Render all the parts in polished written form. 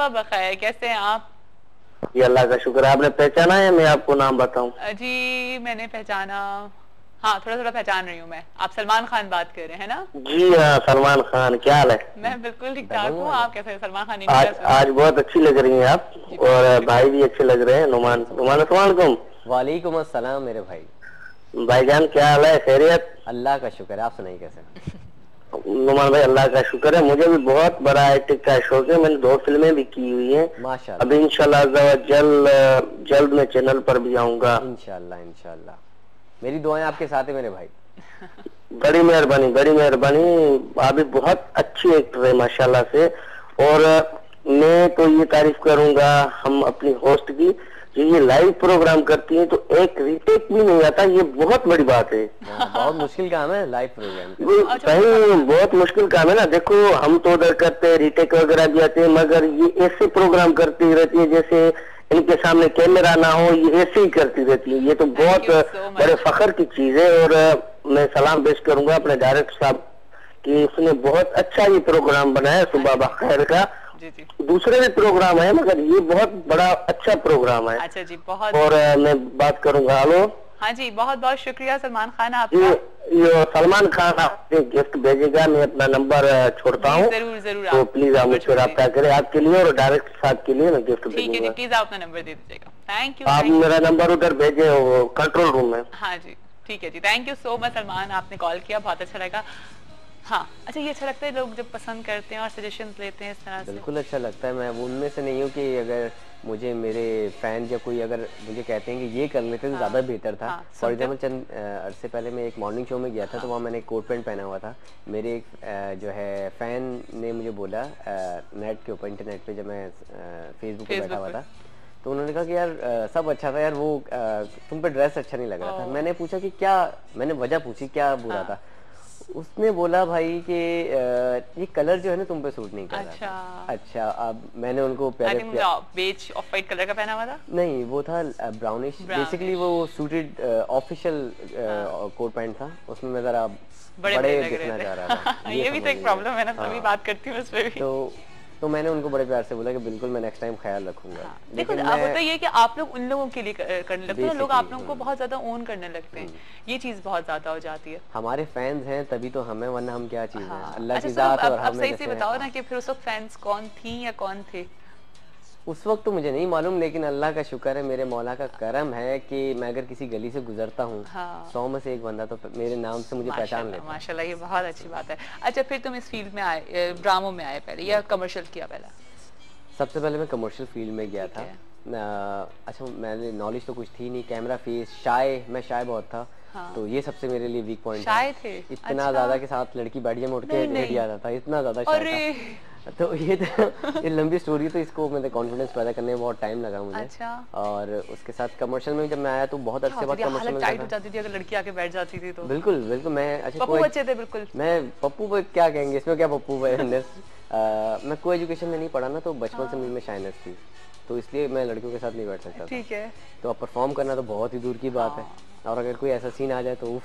सुबह बखैर, कैसे हैं आप? ये अल्लाह का शुक्र है। आपने पहचाना है? मैं आपको नाम बताऊं? जी मैंने पहचाना। हाँ थोड़ा थोड़ा पहचान रही हूँ मैं। आप सलमान खान बात कर रहे हैं ना? जी हाँ, सलमान खान। क्या हाल है? मैं बिल्कुल ठीक ठाक दबंग हूँ। वाले। आप कैसे हैं? सलमान खान इन्हीं आज का सुना। आज बहुत अच्छी लग रही हैं आप। जी बहुत और शुक्रिया। भाई भी अच्छे लग रहे हैं। नुमान नुमान अस्सलाम वालेकुम। वालेकुम अस्सलाम मेरे भाई। भाईजान क्या हाल है? खैरियत? अल्लाह का शुक्र है, आप सुनाइए कैसे? नुमान भाई अल्लाह का शुक्र है। मुझे भी बहुत बड़ा एक्टिंग का शौक है। मैंने 2 फिल्में भी की हुई हैं। अभी माशाल्लाह। इंशाल्लाह जल्द जल्द मैं चैनल पर भी आऊंगा। इंशाल्लाह इंशाल्लाह। मेरी दुआएं आपके साथ है मेरे भाई। बड़ी मेहरबानी, बड़ी मेहरबानी। आप भी बहुत अच्छी एक्टर है माशाल्लाह से। और मैं तो ये तारीफ करूंगा हम अपनी होस्ट की, जो ये लाइव प्रोग्राम करती हैं तो एक रीटेक भी नहीं आता। ये बहुत बड़ी बात है। बहुत मुश्किल काम है लाइव प्रोग्राम का। वो सही बहुत मुश्किल काम है ना। देखो हम तो उधर करते हैं, रीटेक वगैरह भी आते हैं, मगर ये ऐसे प्रोग्राम करती रहती है जैसे इनके सामने कैमरा ना हो। ये ऐसे ही करती रहती है। ये तो बहुत बड़े फख्र की चीज है। और मैं सलाम पेश करूंगा अपने डायरेक्टर साहब कि उसने बहुत अच्छा ये प्रोग्राम बनाया सुबह बखैर का। जी जी। दूसरे भी प्रोग्राम है मगर ये बहुत बड़ा अच्छा प्रोग्राम है। अच्छा जी बहुत। और मैं बात करूंगा। हेलो। हाँ जी बहुत बहुत शुक्रिया सलमान खान ये आपका। ये सलमान खान आपने गिफ्ट भेजेगा। मैं अपना नंबर छोड़ता हूँ, जरूर जरूर। तो प्लीज आप मुझसे रब्ता करें। आपके लिए और डायरेक्टर साहब के लिए मैं गिफ्ट ठीक है जी, भेजूंगा। प्लीज आप अपना नंबर दे दीजिएगा। Thank you. आप मेरा नंबर उधर भेजे कंट्रोल रूम में। हाँ जी ठीक है जी। Thank you so much Salman, आपने कॉल किया, बहुत अच्छा लगा। हाँ अच्छा ये अच्छा लगता है लोग जब पसंद करते हैं और सजेशंस लेते हैं इस तरह से। बिल्कुल अच्छा लगता है। मैं उनमें से नहीं हूँ कि अगर मुझे मेरे फैन या कोई अगर मुझे कहते हैं कि ये कर लेते तो ज़्यादा बेहतर था। फॉर एग्जाम्पल चंद अरसे पहले मैं एक मॉर्निंग शो में गया था, तो वहाँ मैंने एक कोट पैंट पहना हुआ था। मेरे एक जो है फ़ैन ने मुझे बोला नेट के ऊपर, इंटरनेट पे जब मैं फेसबुक पे बैठा हुआ था, तो उन्होंने कहा कि यार सब अच्छा था यार, वो तुम पे ड्रेस अच्छा नहीं लग रहा था। मैंने पूछा कि क्या, मैंने वजह पूछी क्या बुरा था। उसने बोला भाई कि ये कलर जो है ना तुम पे सूट नहीं कर रहा। अच्छा अच्छा अब मैंने उनको प्यारे बेज ऑफ वाइट कलर का पहना हुआ था। नहीं वो था ब्राउनिश। बेसिकली वो सूटेड ऑफिशियल कोट पैंट था, उसमें मैं जरा बड़े दिखना चाह रहा था। ये भी तो एक प्रॉब्लम है ना, तभी बात करती हूँ उस पे भी। तो मैंने उनको बड़े प्यार से बोला कि बिल्कुल मैं नेक्स्ट टाइम ख्याल रखूंगा। देखो अब होता ये कि आप लोग उन लोगों के लिए करने लगते हैं, लोग आप लोगों को बहुत ज्यादा ओन करने लगते हैं, ये चीज बहुत ज्यादा हो जाती है। हमारे फैंस हैं तभी तो हमें, वरना हम क्या चीज हैं। अल्लाह की अच्छा जात। और अब सही से बताओ ना कि फिर उस वक्त फैंस कौन थी या कौन थे? उस वक्त तो मुझे नहीं मालूम, लेकिन अल्लाह का शुक्र है, मेरे मौला का करम है कि मैं अगर किसी गली से गुजरता हूँ 100 में से 1 बंदा तो मेरे नाम से मुझे पहचान लेता है। माशाल्लाह ये बहुत अच्छी बात है। अच्छा फिर तुम इस फील्ड में आए, ड्रामों में आए पहले या कमर्शियल किया पहले? सबसे पहले मैं कमर्शियल फील्ड में गया था। अच्छा मैंने नॉलेज तो कुछ थी नहीं, कैमरा फेस शाय, मैं शाय बहुत था। तो ये सबसे मेरे लिए वीक पॉइंट शाय थे। इतना ज्यादा के साथ लड़की बैठ जाए, मैं उठ के रेडी आ जाता, इतना ज्यादा शाय था। तो ये लंबी स्टोरी, तो इसको मैंने कॉन्फिडेंस पैदा करने में बहुत टाइम लगा मुझे। अच्छा। और उसके साथ कमर्शियल में जब मैं आया तो बहुत अच्छे बाद कमर्शियल में टाइट हो जाती थी अगर लड़की आके बैठ जाती थी तो। बिल्कुल बिल्कुल। मैं अच्छा पप्पू बच्चे थे बिल्कुल। मैं पप्पू पे क्या कहेंगे, इसमें क्या पप्पू मैं कोई एजुकेशन में नहीं पढ़ा ना, तो बचपन से मुझ में शाइनेस थी, तो इसलिए मैं लड़कियों के साथ नहीं बैठ सकता। ठीक है। तो अब परफॉर्म करना तो बहुत ही दूर की बात है, और अगर कोई ऐसा सीन आ जाए तो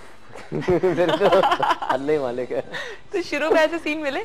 फिर तो अल्लाह ही मालिक है। तो शुरू में ऐसे सीन मिले?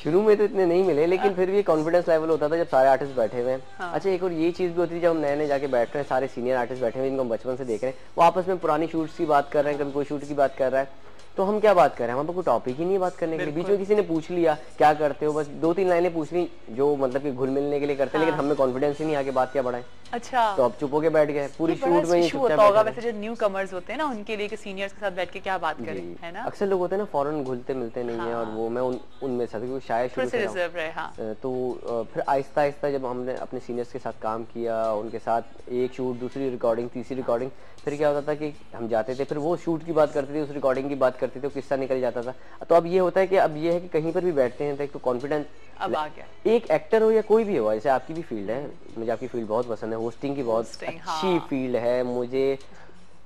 शुरू में तो इतने नहीं मिले, लेकिन फिर भी कॉन्फिडेंस लेवल होता था जब सारे आर्टिस्ट बैठे हुए हैं। अच्छा एक और ये चीज़ भी होती थी, जब हम नए नए जाके बैठ रहे हैं, सारे सीनियर आर्टिस्ट बैठे हुए हैं जिनको हम बचपन से देख रहे हैं, वो आपस में पुरानी शूट्स की बात कर रहे हैं, कभी कोई शूट की बात कर रहा है, तो हम क्या बात कर रहे हैं, हमारे पास कोई टॉपिक ही नहीं है बात करने के लिए। बीच में किसी ने पूछ लिया क्या करते हो, बस 2-3 लाइनें पूछ ली जो मतलब कि घुल मिलने के लिए करते हैं, लेकिन हमें कॉन्फिडेंस ही नहीं आगे बात क्या बढ़ाए। अच्छा। तो अब चुप होके बैठ गए पूरी शूट में। इशू होता होगा वैसे जो न्यू कमर्स होते हैं ना, उनके लिए कि सीनियर्स के साथ बैठ के क्या बात करें, है ना? अक्सर लोग होते हैं ना फौरन घुलते मिलते नहीं है, और वो मैं उनमें से क्योंकि शायद शुरू से रिजर्व रहे। हाँ। तो फिर आहिस्ता आहिस्ता जब हमने अपने सीनियर्स के साथ काम किया, उनके साथ एक शूट, दूसरी रिकॉर्डिंग, तीसरी रिकॉर्डिंग, फिर क्या होता था कि हम जाते थे, फिर वो शूट की बात करते थे, उस रिकॉर्डिंग की बात करते थे, किस्सा निकल जाता था। तो अब ये होता है कि अब ये है कि कहीं पर भी बैठते हैं तो एक तो कॉन्फिडेंस अब आ गया। एक एक्टर हो या कोई भी हो, जैसे आपकी भी फील्ड है, मुझे आपकी फील्ड बहुत पसंद है, होस्टिंग की बहुत अच्छी फील्ड है। मुझे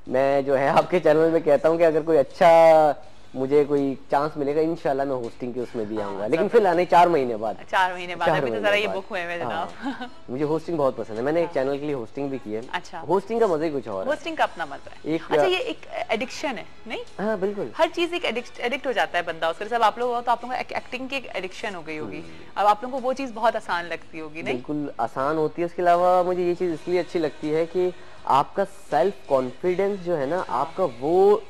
मैं जो है आपके चैनल में कहता हूँ कि अगर कोई अच्छा मुझे कोई चांस मिलेगा इंशाल्लाह मैं होस्टिंग के उसमें भी आऊंगा, लेकिन फिलहाल नहीं, 4 महीने बाद। 4 महीने बाद अभी तो जरा ये बुक हुए हैं जनाब। मुझे होस्टिंग बहुत पसंद है, मैंने एक चैनल के लिए होस्टिंग भी की है। अच्छा, होस्टिंग का मजा ही कुछ और है। होस्टिंग का अपना मजा है। अच्छा, ये एक एडिक्शन है नहीं? हाँ बिल्कुल, हर चीज एक एडिक्ट हो जाता है बंदा उसके। जैसे आप लोग हो तो आप लोगों को एक्टिंग की एक एडिक्शन हो गई होगी, अब आप लोगों को वो चीज बहुत आसान लगती होगी नहीं? बिल्कुल आसान होती है। उसके अलावा मुझे ये चीज इसलिए अच्छी लगती है कि आपका सेल्फ कॉन्फिडेंस जो है ना, आपका वो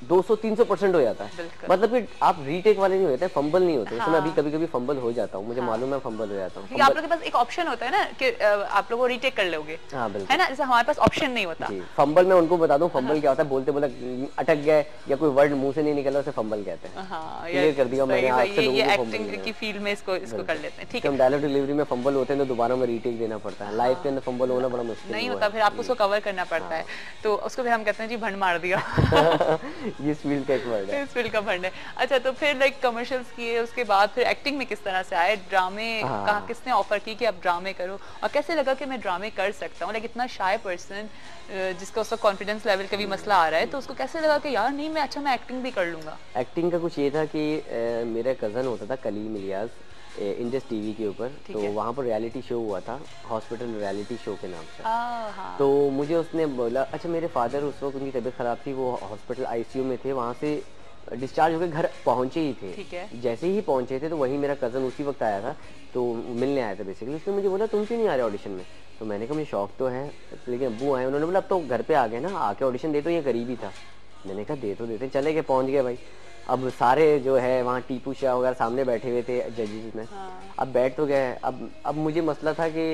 200-300% हो जाता है। मतलब कि आप रीटेक वाले नहीं होते, फंबल नहीं होते। जैसे मैं अभी कभी-कभी फंबल हो जाता हूँ, मुझे मालूम है फंबल हो जाता हूँ। आप लोगों के पास एक ऑप्शन होता है ना कि आप लोग वो रीटेक कर लोगे, है ना? जैसे हमारे पास ऑप्शन नहीं होता। फंबल मैं उनको बता दूं, फंबल क्या होता है, बोलते बोलते अटक गए या कोई वर्ड मुंह से नहीं निकला, उसे फंबल कहते हैं। क्लियर कर दिया मैंने आज से। ये एक्टिंग की फील्ड में इसको कर लेते हैं, ठीक है? हम डायलॉग डिलीवरी में फंबल होते हैं तो दोबारा में रीटेक देना पड़ता है। लाइव के अंदर फंबल होना बड़ा मुश्किल नहीं होता, फिर आपको उसको कवर करना पड़ता है, तो उसको फिर हम कहते हैं जी भंड मार दिया। ये फील्ड का एक वर्ड है, इस फील्ड का भंड है। अच्छा, तो फिर लाइक कमर्शियल्स किए, उसके बाद फिर एक्टिंग में किस तरह से आए? ड्रामे कहाँ किसने ऑफर की कि आप ड्रामे करो, और कैसे लगा कि मैं ड्रामे कर सकता हूँ? लाइक इतना शाय पर्सन जिसका उसका कॉन्फिडेंस लेवल का भी मसला आ रहा है, तो उसको कैसे लगा कि यार नहीं मैं अच्छा मैं एक्टिंग भी कर लूंगा? एक्टिंग का कुछ ये था कि मेरा कजन होता था कलीम इलियास इंडस टीवी के ऊपर, तो वहाँ पर रियलिटी शो हुआ था, हॉस्पिटल रियलिटी शो के नाम से। तो मुझे उसने बोला, अच्छा मेरे फादर उस वक्त उनकी तबीयत खराब थी, वो हॉस्पिटल आईसीयू में थे, वहाँ से डिस्चार्ज होकर घर पहुंचे ही थे। जैसे ही पहुंचे थे तो वहीं मेरा कजन उसी वक्त आया था, तो मिलने आया था बेसिकली। उसने मुझे बोला तुम क्यों नहीं आ रहे ऑडिशन में? तो मैंने कहा मुझे शौक तो है, लेकिन अब्बू आए, उन्होंने बोला अब तो घर पे आ गए ना, आके ऑडिशन दे, तो ये करीब ही था। मैंने कहा दे तो देते, चले गए, पहुंच गए भाई। अब सारे जो है वहाँ टीपू शाह वगैरह सामने बैठे हुए थे जजेस में। अब बैठ तो गए, अब मुझे मसला था कि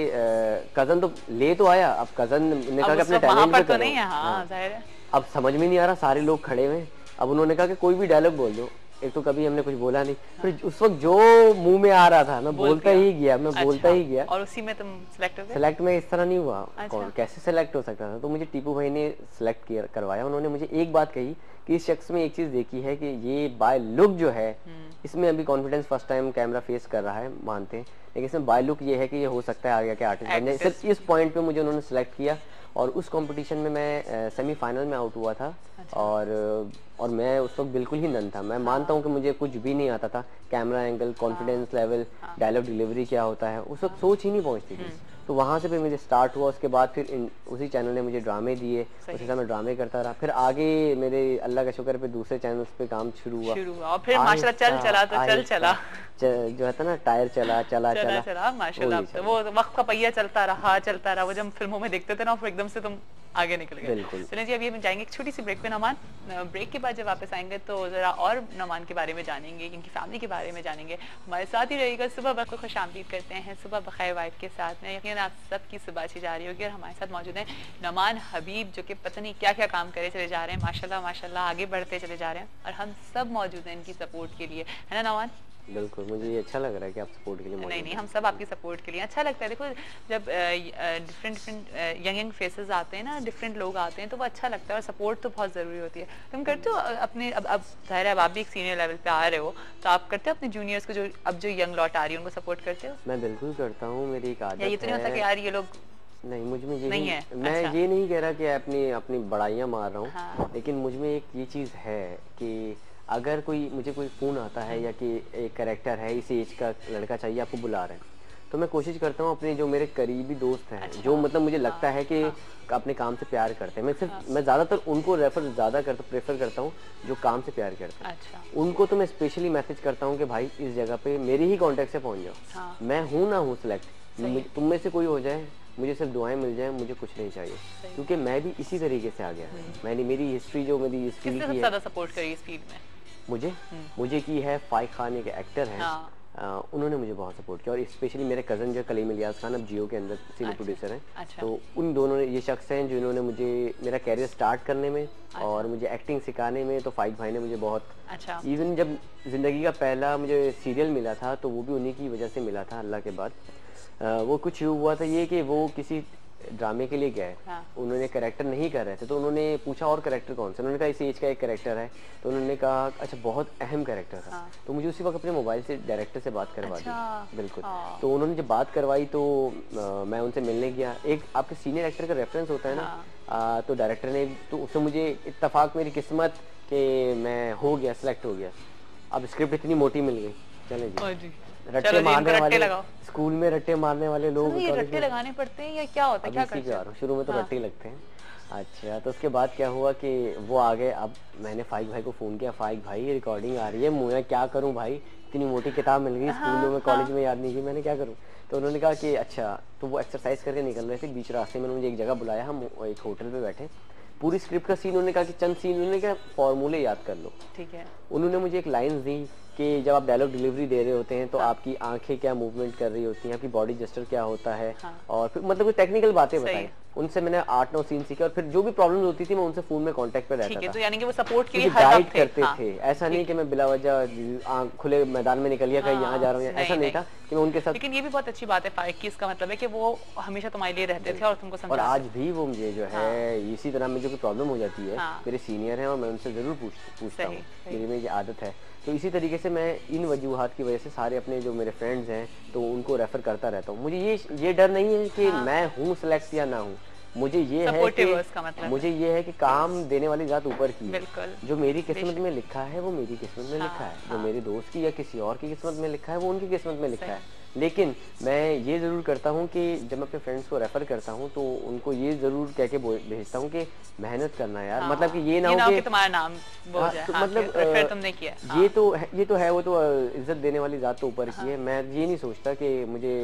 कजन तो ले तो आया, अब कजन ने कहा कि अपने टैलेंट पे करो। अब समझ में नहीं आ रहा, सारे लोग खड़े हुए। अब उन्होंने कहा कि कोई भी डायलॉग बोल दो। एक तो कभी हमने कुछ बोला नहीं, फिर उस वक्त जो मुंह में आ रहा था मैं बोलता ही गया, बोलता ही गया। और उसी में तुम सिलेक्ट हो गए? सिलेक्ट में इस तरह नहीं हुआ। कौन कैसे सिलेक्ट हो सकता था? तो मुझे टीपू भाई ने सिलेक्ट करवाया। उन्होंने मुझे एक बात कही कि इस शख्स में एक चीज देखी है कि ये बाय लुक जो है, इसमें अभी confidence first time camera face कर रहा है, मानते हैं, लेकिन इसमें बाय लुक ये है कि ये हो सकता है आगे के आर्टिस्ट बनने। सिर्फ इस पॉइंट पे मुझे उन्होंने सिलेक्ट किया, और उस कंपटीशन में मैं सेमीफाइनल में आउट हुआ था। और मैं उस वक्त बिल्कुल ही नन था। मैं मानता हूँ कि मुझे कुछ भी नहीं आता था, camera angle, confidence level, dialogue delivery क्या होता है, उस वक्त सोच ही नहीं पहुंचती थी। तो वहाँ से फिर मुझे स्टार्ट हुआ। उसके बाद फिर उसी चैनल ने मुझे ड्रामे दिए, उसी समय मैं ड्रामे करता रहा। फिर आगे मेरे अल्लाह का शुक्र पे दूसरे चैनल्स पे काम शुरू हुआ, और फिर माशाल्लाह चल चला जो है ना, टायर चला माशाल्लाह। वो वक्त का पहिया चलता रहा। वो जब फिल्मों में देखते थे ना, फिर एकदम से तुम आगे निकल गए। चलिए जी, अभी हम जाएंगे एक छोटी सी ब्रेक पे नमान। ब्रेक के बाद जब वापस आएंगे तो जरा और नमान के बारे में जानेंगे, इनकी फैमिली के बारे में जानेंगे। हमारे साथ ही रहिएगा। सुबह वक्त को खुशामदीद करते हैं, सुबह बखैर वाइफ के साथ में। यकीन आप सबकी सुबह अच्छी जा रही होगी। और हमारे साथ मौजूद हैं नमान हबीब, जो कि पता नहीं क्या क्या काम करे चले जा रहे हैं, माशाल्लाह माशाल्लाह आगे बढ़ते चले जा रहे हैं, और हम सब मौजूद हैं इनकी सपोर्ट के लिए, है ना नमान? बिल्कुल, मुझे ये अच्छा लग रहा है कि आप सपोर्ट के लिए मौजूद हैं। नहीं, हम सब आपकी सपोर्ट के लिए। अच्छा लगता है, देखो जब डिफरेंट यंग फेसेस आते हैं ना, डिफरेंट लोग आते हैं, तो वो अच्छा लगता है, और सपोर्ट तो बहुत ज़रूरी होती है। तुम करते हो अपने, अब जाहिर है अब आप भी एक सीनियर लेवल पे आ रहे हो, तो आप करते हो अपने जूनियर्स को, जो अब जो यंग लॉट आ रही है, उनको सपोर्ट करते हो? मैं बिल्कुल करता हूँ, मेरी एक आदत है। ये तो नहीं होता कि यार ये लोग नहीं, मुझ में ये नहीं है। मैं ये नहीं कह रहा कि अपनी बड़ाइयाँ मार रहा हूँ, लेकिन मुझ में एक ये चीज़ है कि अगर मुझे कोई फ़ोन आता है या कि एक कैरेक्टर है, इस एज का लड़का चाहिए, आपको बुला रहे हैं, तो मैं कोशिश करता हूँ अपने जो मेरे करीबी दोस्त हैं, जो मतलब मुझे लगता है कि अपने काम से प्यार करते हैं, मैं ज़्यादातर उनको प्रेफर करता हूँ जो काम से प्यार करते हैं। उनको तो मैं स्पेशली मैसेज करता हूँ कि भाई इस जगह पे मेरी ही कॉन्टेक्ट से पहुँच जाओ, मैं हूँ ना हूँ सिलेक्ट, तुम में से कोई हो जाए, मुझे सिर्फ दुआएं मिल जाए, मुझे कुछ नहीं चाहिए, क्योंकि मैं भी इसी तरीके से आ गया। मेरी हिस्ट्री जो मेरी इस फील्ड की है, ज़्यादा सपोर्ट करी इस फील्ड में मुझे की है फाइक खान, एक एक्टर है, उन्होंने मुझे बहुत सपोर्ट किया। और स्पेशली मेरे कज़न जो कलीम इलियास खान, अब जियो के अंदर सीनियर प्रोड्यूसर हैं, तो उन दोनों ने, ये शख्स हैं जिन्होंने मुझे मेरा कैरियर स्टार्ट करने में और मुझे एक्टिंग सिखाने में, तो फाइक भाई ने मुझे बहुत, इवन जब ज़िंदगी का पहला मुझे सीरियल मिला था तो वो भी उन्हीं की वजह से मिला था, अल्लाह के बाद। वो कुछ हुआ था ये कि वो किसी ड्रामे के लिए गए, उन्होंने कैरेक्टर नहीं कर रहे थे, तो उन्होंने पूछा और कैरेक्टर कौन सा, उन्होंने कहा इस एज का एक कैरेक्टर है, तो उन्होंने कहा अच्छा बहुत अहम कैरेक्टर था, तो मुझे उसी वक्त अपने मोबाइल से डायरेक्टर से बात करवा दी। बिल्कुल, तो उन्होंने जब बात करवाई तो मैं उनसे मिलने गया। एक आपके सीनियर एक्टर का रेफरेंस होता है ना, तो डायरेक्टर ने, तो उससे मुझे इत्तेफाक, मेरी किस्मत कि मैं हो गया, सिलेक्ट हो गया। अब स्क्रिप्ट इतनी मोटी मिल गई, चले जी रट्टे मारने वाले, स्कूल में रट्टे मारने वाले लोग, ये रट्टे लगाने पड़ते हैं या क्या होता है, क्या करते हैं? शुरू में तो रट्टे लगते हैं। अच्छा, तो उसके बाद क्या हुआ कि वो आ गए। अब मैंने फाइक भाई को फोन किया, फाइक भाई रिकॉर्डिंग आ रही है, मैं क्या करूं भाई, इतनी मोटी किताब मिल गई, स्कूलों में कॉलेज में याद नहीं की, मैंने क्या करूं। तो उन्होंने कहा कि अच्छा, तो वो एक्सरसाइज करके निकल रहे थे, बीच रास्ते में मुझे एक जगह बुलाया, हम एक होटल पे बैठे, पूरी स्क्रिप्ट का सीन उन्होंने कहा कि चंद सीन, उन्होंने कहा फॉर्मूले याद कर लो। ठीक है। उन्होंने मुझे एक लाइन दी कि जब आप डायलॉग डिलीवरी दे रहे होते हैं तो आपकी आंखें क्या मूवमेंट कर रही होती हैं, आपकी बॉडी जेस्चर क्या होता है, और फिर मतलब कुछ टेक्निकल बातें बताई। उनसे मैंने 8-9 सीन सीखे, और फिर जो भी प्रॉब्लम होती थी मैं उनसे फोन में कांटेक्ट पे रहता था। तो यानी कि वो सपोर्ट के लिए गाइड करते थे। ऐसा नहीं कि मैं बिला वजह खुले मैदान में निकल गया कहीं यहाँ जा रहा हूँ, ऐसा नहीं था कि मैं उनके साथ। लेकिन ये भी बहुत अच्छी बात है फाइक की, इसका मतलब है कि वो हमेशा तुम्हारे लिए रहते थे और तुमको समझाते। और आज भी वो मुझे जो है इसी तरह मुझे कोई प्रॉब्लम हो जाती है, मेरे सीनियर हैं और मैं उनसे जरूर पूछता हूँ, मेरी आदत है। तो इसी तरीके से मैं इन वजूहात की वजह से सारे अपने जो मेरे फ्रेंड्स हैं तो उनको रेफर करता रहता हूँ। मुझे ये डर नहीं है कि मैं हूँ सिलेक्ट या ना हूँ, मुझे ये है कि मतलब मुझे ये है कि काम देने वाली जात ऊपर की है। जो मेरी किस्मत में लिखा है वो मेरी किस्मत में लिखा है, जो मेरे दोस्त की या किसी और की किस्मत में लिखा है वो उनकी किस्मत में लिखा है। लेकिन मैं ये जरूर करता हूँ कि जब मैं अपने फ्रेंड्स को रेफर करता हूँ तो उनको ये जरूर कह के भेजता हूँ कि मेहनत करना यार, मतलब कि ये ना हो कि तुम्हारा नाम वो जाए, मतलब रेफर तुमने किया। ये तो है वो तो इज्जत देने वाली जात तो ऊपर की है। मैं ये नहीं सोचता कि मुझे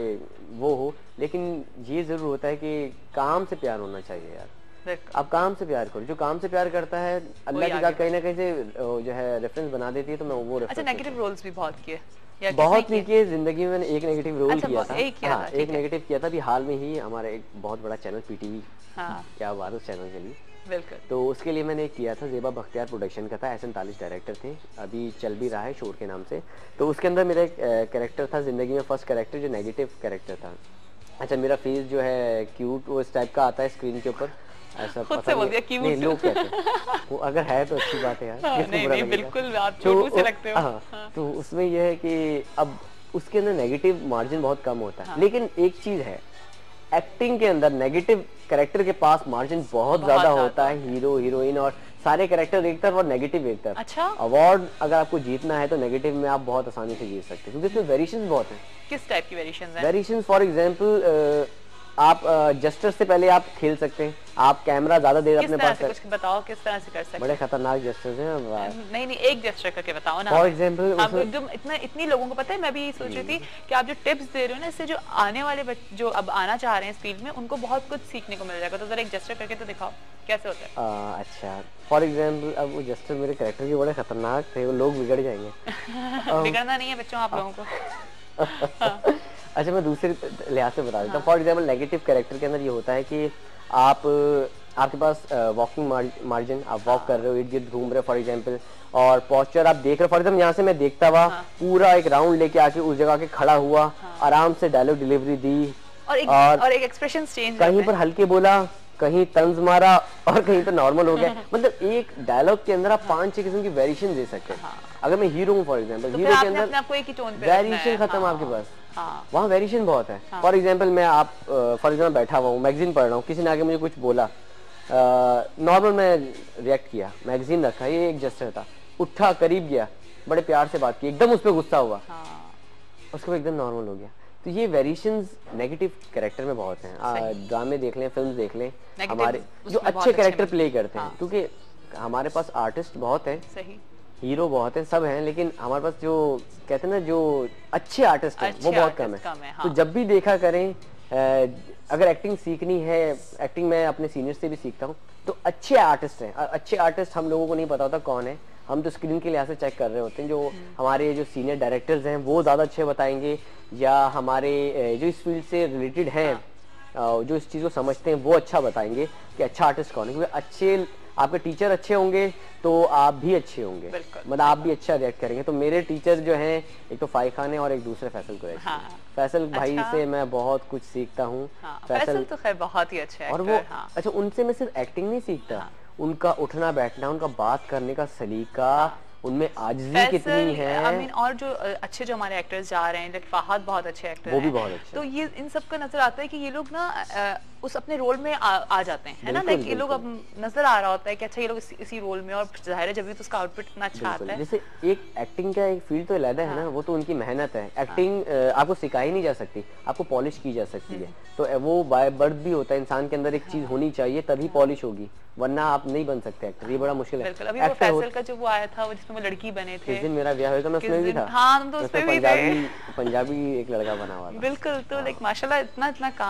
वो हो, लेकिन ये जरूर होता है कि काम से प्यार होना चाहिए यार। आप काम से प्यार करो, जो काम से प्यार करता है अल्लाह की जात कहीं ना कहीं से जो है रेफरेंस बना देती है, तो मैं वो अच्छा नेगेटिव रोल्स भी बहुत किए, बहुत नहीं किए जिंदगी में। मैंने एक नेगेटिव रोल किया था, एक नेगेटिव किया था अभी हाल में ही। हमारा एक बहुत बड़ा चैनल पीटीवी, क्या बात उस चैनल के लिए, बिल्कुल। तो उसके लिए मैंने एक किया था, ज़ेबा बख्तियार प्रोडक्शन का था, S39 डायरेक्टर थे, अभी चल भी रहा है शोर के नाम से। तो उसके अंदर मेरा एक कैरेक्टर था, जिंदगी में फर्स्ट कैरेक्टर जो नेगेटिव कैरेक्टर था। अच्छा, मेरा फेस जो है क्यूट वो इस टाइप का आता है स्क्रीन के ऊपर, ऐसा खुद से बोल दिया क्यूट। नहीं, लोग कहते हैं वो, अगर है तो अच्छी बात है यार। नहीं बिल्कुल आप छोटू से लगते हो। तो उसमें यह है कि अब उसके अंदर नेगेटिव मार्जिन बहुत कम होता है, लेकिन एक चीज है, एक्टिंग के अंदर नेगेटिव कैरेक्टर के पास मार्जिन बहुत ज्यादा होता है। हीरो हीरोइन और सारे कैरेक्टर एक तरफ और नेगेटिव एक तरफ। अच्छा, अवार्ड अगर आपको जीतना है तो नेगेटिव में आप बहुत आसानी से जीत सकते हैं, क्योंकि इसमें वेरिएशंस बहुत हैं। किस टाइप की वेरिएशंस हैं? वेरिएशंस फॉर एग्जांपल आप जस्टर से पहले आप खेल सकते हैं, आप कैमरा ज्यादा देर अपने पास कुछ बताओ किस तरह से कर सकते हैं। बड़े खतरनाक जस्टर्स हैं। नहीं एक जस्टर करके बताओ ना। फॉर एग्जांपल इतनी लोगों को पता है, मैं भी सोच रही थी कि आप जो टिप्स दे रहे हो ना, इससे जो आने वाले जो अब आना चाह रहे हैं इस फील्ड में, उनको बहुत कुछ सीखने को मिल जाएगा। तो जरा एक जस्टर करके तो दिखाओ कैसे होता है। अच्छा, फॉर एग्जांपल अब वो जस्टर मेरे कैरेक्टर के बड़े खतरनाक थे, वो लोग बिगड़ जाएंगे। बिगड़ना नहीं है बच्चों आप लोगों को। अच्छा, मैं दूसरे लिहाज से बता देता हूँ। फॉर एग्जांपल नेगेटिव कैरेक्टर के अंदर ये होता है कि आपके पास वॉकिंग मार्जिन, आप वॉक कर रहे हो, इर्द गिर्द घूम रहे हो फॉर एग्जांपल, और पोस्चर आप देख रहे हो। फॉर एग्जांपल यहाँ से मैं देखता हुआ पूरा एक राउंड लेके आके उस जगह के खड़ा हुआ, आराम से डायलॉग डिलीवरी दी, और एक एक्सप्रेशन चेंज, कहीं पर हल्के बोला, कहीं तंज मारा और कहीं पर नॉर्मल हो गया। मतलब एक डायलॉग के अंदर आप 5-6 किस्म की वेरिएशन दे सकते हैं। अगर मैं हीरो हूँ फॉर एग्जांपल, हीरो के अंदर वेरिएशन खत्म आपके पास, वहाँ वेरिएशन बहुत है। फॉर एग्जांपल मैं फॉर एग्जांपल बैठा हुआ हूँ, मैगजीन पढ़ रहा हूँ, किसी ने आके मुझे कुछ बोला, नॉर्मल मैं रिएक्ट किया, मैगजीन रखा, ये एक जस्टर था, उठा, करीब गया, बड़े प्यार से बात की, एकदम उस पर गुस्सा हुआ, उसके बाद एकदम नॉर्मल हो गया। तो ये वेरिएशंस नेगेटिव कैरेक्टर में बहुत हैं। ड्रामे देख लें, फिल्म देख लें, हमारे जो अच्छे कैरेक्टर प्ले करते हैं, क्योंकि हमारे पास आर्टिस्ट बहुत हैं, हीरो बहुत हैं, सब हैं, लेकिन हमारे पास जो कहते हैं ना जो अच्छे आर्टिस्ट हैं वो बहुत कम है। तो जब भी देखा करें, अगर एक्टिंग सीखनी है, एक्टिंग मैं अपने सीनियर से भी सीखता हूँ, तो अच्छे आर्टिस्ट हैं। अच्छे आर्टिस्ट हम लोगों को नहीं पता होता कौन है, हम तो स्क्रीन के लिहाज से चेक कर रहे होते हैं। जो हमारे जो सीनियर डायरेक्टर्स हैं वो ज़्यादा अच्छे बताएंगे, या हमारे जो इस फील्ड से रिलेटेड हैं, जो इस चीज़ को समझते हैं वो अच्छा बताएंगे कि अच्छा आर्टिस्ट कौन है। क्योंकि अच्छे आपके टीचर अच्छे होंगे तो आप भी अच्छे होंगे, मतलब आप भी अच्छा रिएक्ट करेंगे। तो मेरे टीचर जो हैं, एक तो फाइक खान है और एक दूसरे फैसल कुरैशी। फैसल भाई से मैं बहुत कुछ सीखता हूँ। फैसल तो खैर बहुत ही अच्छा है। और वो अच्छा, उनसे मैं सिर्फ एक्टिंग नहीं सीखता, उनका उठना बैठना, उनका बात करने का सलीका, उनमें आजिज़ी कितनी है। I mean, और जो अच्छे जो हमारे एक्टर्स जा रहे हैं, फहद बहुत अच्छे एक्टर हैं, वो भी बहुत अच्छे। तो ये इन सब का नजर आता है कि ये लोग ना उस अपने रोल में आ जाते हैं, है ना, लाइक ये लोग अब नजर आ रहा होता है कि अच्छा ये लोग इसी रोल में, और जाहिर है जब भी तो उसका आउटफिट इतना अच्छा आता है। जैसे एक एक्टिंग का एक फील्ड तो अलग है ना, वो तो उनकी मेहनत है। एक्टिंग आपको सिखाई नहीं जा सकती, आपको पॉलिश की जा सकती है। तो वो बाय बर्थ भी होता है, इंसान के अंदर एक चीज होनी चाहिए तभी पॉलिश होगी, वरना आप नहीं बन सकते एक्टर। ये बड़ा मुश्किल है। बिल्कुल, अभी वो फैसल का जो वो आया था, वो जिसमें वो लड़की बने थे, जिस दिन मेरा ब्याह होगा मैं उसमें भी था। हाँ, हम तो उसमें भी थे। पंजाबी एक लड़का बना हुआ था। बिल्कुल, तो लाइक माशाल्लाह इतना काम